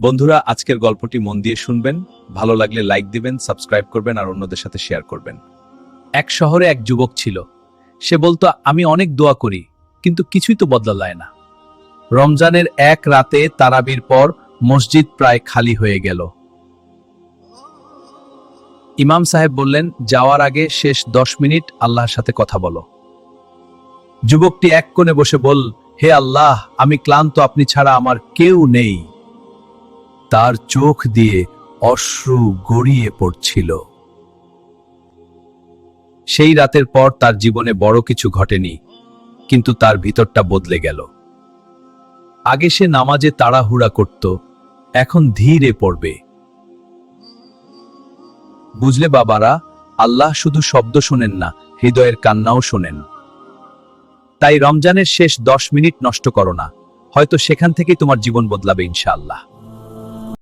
বন্ধুরা, আজকের গল্পটি মন দিয়ে শুনবেন। ভালো লাগলে লাইক দিবেন, সাবস্ক্রাইব করবেন আর অন্যদের সাথে শেয়ার করবেন। এক শহরে এক যুবক ছিল। সে বলতো, আমি অনেক দোয়া করি, কিন্তু কিছুই তো বদলায় না। রমজানের এক রাতে তারাবির পর মসজিদ প্রায় খালি হয়ে গেল। ইমাম সাহেব বললেন, যাওয়ার আগে শেষ 10 মিনিট আল্লাহর সাথে কথা বলো। যুবকটি এক কোণে বসে বল, হে আল্লাহ, আমি ক্লান্ত, আপনি ছাড়া আমার কেউ নেই। তার চোখ দিয়ে অশ্রু গড়িয়ে পড়ছিল। সেই রাতের পর তার জীবনে বড় কিছু ঘটেনি, কিন্তু তার ভিতরটা বদলে গেল। আগে সে নামাজে তাড়াহুড়া করত, এখন ধীরে পড়বে। বুঝলে বাবারা, আল্লাহ শুধু শব্দ শোনেন না, হৃদয়ের কান্নাও শোনেন। তাই রমজানের শেষ 10 মিনিট নষ্ট করো না, হয়তো সেখান থেকেই তোমার জীবন বদলাবে ইনশাআল্লাহ।